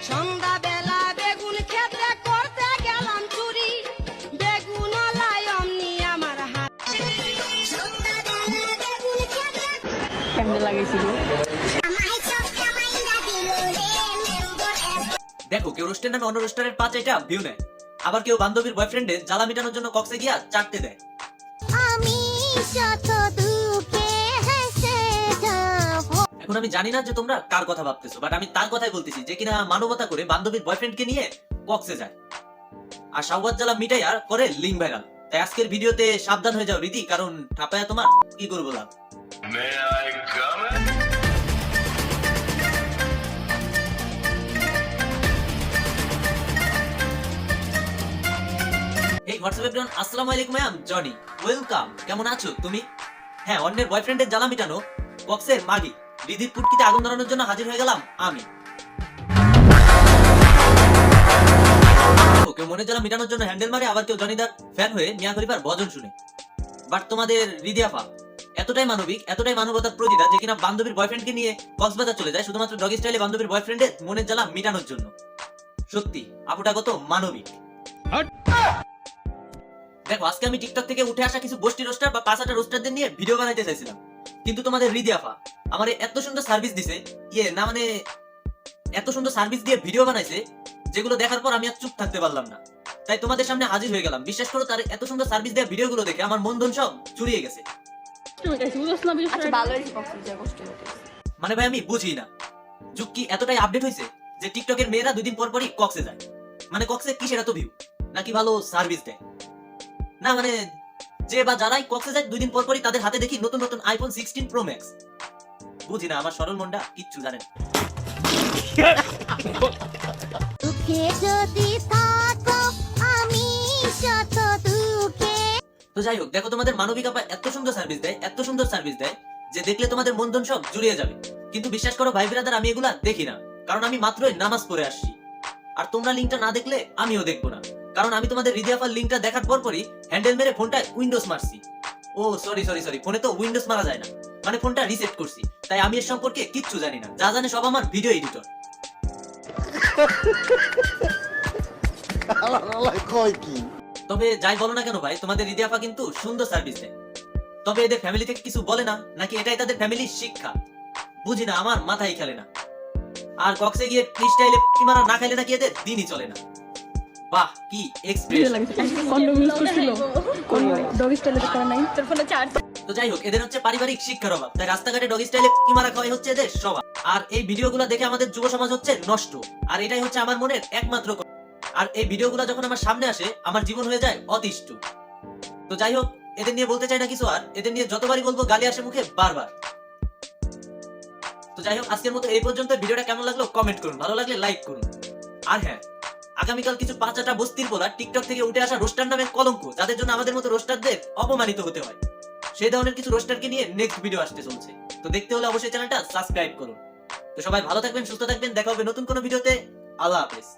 সন্ধ্যাবেলা বেগুন খেতে করতে গেলাম চুরি, বেগুন লাই অমনি আমার হাত। কেমনে লাগাইছিল দেখো, কেউ রোস্টের নামে অন্য রোস্টারের 5 আইটেম ভিউ নেয়, আবার কেউ বান্ধবীর বয়ফ্রেন্ডের জ্বালা মেটানোর জন্য কক্সে গিয়া চাটতে দেয়। এখন আমি জানি না যে তোমরা কার কথা ভাবতেছো, বাট আমি তার কথাই বলতেছি যে কিনা মানবতা করে বান্ধবীর বয়ফ্রেন্ডকে নিয়ে কক্সে যায় আর সাউবাদ জ্বালা মিটাই আর করে লিঙ্ক ভাইরাল। তাই আজকের ভিডিওতে সাবধান হয়ে যাও রীতি, কারণ ঠাপায়া তোমার কি করবো লাভ। এই হোয়াটসঅ্যাপ এভরিওয়ান, আসসালামু আলাইকুম, আই এম জনি, ওয়েলকাম। কেমন আছো তুমি? হ্যাঁ, অন্যের বয়ফ্রেন্ডের জ্বালা মিটানো কক্সের মাগি রিদির পুটকিতে আগুন ধরানোর জন্য হাজির হয়ে গেলাম আমি। কেউ মনে জ্বালা মিটানোর জন্য হ্যান্ডেল মারে, আবার কেউ জনিদার ফ্যান হয়ে মিয়া খলিফার ভজন শুনে। বাট তোমাদের রিদিয়াফা এতটাই মানবিক, এতটাই মানবতার প্রতিটা যে কিনা বান্ধবীর বয়ফ্রেন্ডকে নিয়ে কক্সবাজার চলে যায় শুধুমাত্র ডগি স্টাইলে বান্ধবীর বয়ফ্রেন্ডের মনের জ্বালা মিটানোর জন্য। সত্যি আপুটা কত মানবিক। দেখো, আজকে আমি টিকটক থেকে উঠে আসা কিছু গোষ্ঠী রোস্টার বা 5-8 রোস্টারদের নিয়ে ভিডিও বানাইতে চাইছিলাম, কিন্তু তোমাদের রিদিয়াফা আমার এত সুন্দর সার্ভিস দিছে, এত সুন্দর সার্ভিস দিয়ে ভিডিও বানাইছে যেগুলো দেখার পর আমি আর চুপ থাকতে পারলাম না। তাই তোমাদের সামনে হাজির হয়ে গেলাম। বিশ্বাস করো, তার এত সুন্দর সার্ভিস দেওয়া ভিডিওগুলো দেখে আমার মন ধন সব চুরিয়ে গেছে। মানে ভাই, আমি বুঝি না যুগ কি এতটাই আপডেট হয়েছে যে টিকটকের মেয়েরা 2 দিন পর পরই কক্সে যায়। মানে কক্সে কিসের এত ভিউ, নাকি ভালো সার্ভিস দেয় না? মানে যে বা যারাই কক্সে যায় 2 দিন পর পরই তাদের হাতে দেখি নতুন নতুন আইফোন 16 প্রো ম্যাক্স। বুঝি না, আমার সরল মনটা কিচ্ছু জানে না। তো যাই হোক, দেখো তোমাদের মানবিক আপা এত সুন্দর সার্ভিস দেয়, এত সুন্দর সার্ভিস দেয় যে দেখলে তোমাদের মনধন সব জুড়িয়ে যাবে। কিন্তু বিশ্বাস করো ভাই ব্রাদার, আমি এগুলা দেখি না, কারণ আমি মাত্রই নামাজ পড়ে আসছি। আর তোমরা লিংকটা না দেখলে আমিও দেখবো না, কারণ আমি তোমাদের রিদিয়াফার লিংকটা দেখার পরই হ্যান্ডেল মেরে ফোনটা উইন্ডোজ মারছি। ও সরি, ফোনে তো উইন্ডোজ মারা যায় না, মানে ফোনটা রিসেট করছি। তাই আমি এর সম্পর্কে কিচ্ছু জানি না, যা জানে সব আমার ভিডিও এডিটর। তবে যাই বলো না কেন ভাই, তোমাদের রিদিয়াফা কিন্তু সুন্দর সার্ভিস দেয়। তবে এদের ফ্যামিলি থেকে কিছু বলে না, নাকি এটাই তাদের ফ্যামিলির শিক্ষা? বুঝি না, আমার মাথায় খেলে না। আর কক্সে গিয়ে ফ্রি স্টাইলে কি মারা না খাইলে নাকি এদের দিনই চলে না। বাহ, কি এক্সপ্রেশন। তো যাই হোক, এদের হচ্ছে পারিবারিক শিক্ষার অভাব, তাই রাস্তাঘাটে ডগি স্টাইলে কি মারা খাওয়াই হচ্ছে এদের স্বভাব। আর এই ভিডিওগুলো দেখে আমাদের যুব সমাজ হচ্ছে নষ্ট, আর এটাই হচ্ছে আমার মনের একমাত্র কথা। আর এই ভিডিওগুলো যখন আমার সামনে আসে, আমার জীবন হয়ে যায় অতিষ্ঠ। তো যাই হোক, এদের নিয়ে বলতে চাই না কিছু, আর এদের নিয়ে যতবারই বলবো গালি আসে মুখে বারবার। তো যাই হোক, আজকের মতো এই পর্যন্ত। ভিডিওটা কেমন লাগলো কমেন্ট করুন, ভালো লাগলে লাইক করুন। আর হ্যাঁ, আগামীকাল কিছু 5-8 বস্তির পোলা টিকটক থেকে উঠে আসা রোস্টার নামের কলঙ্ক, যাদের জন্য আমাদের মতো রোস্টারদের অপমানিত হতে হয়, সেই ধরনের কিছু রোস্টারকে নিয়ে নেক্সট ভিডিও আসতে চলছে। তো দেখতে হলে অবশ্যই চ্যানেলটা সাবস্ক্রাইব করুন। তো সবাই ভালো থাকবেন, সুস্থ থাকবেন, দেখা হবে নতুন কোনো ভিডিওতে। আল্লাহ হাফেজ।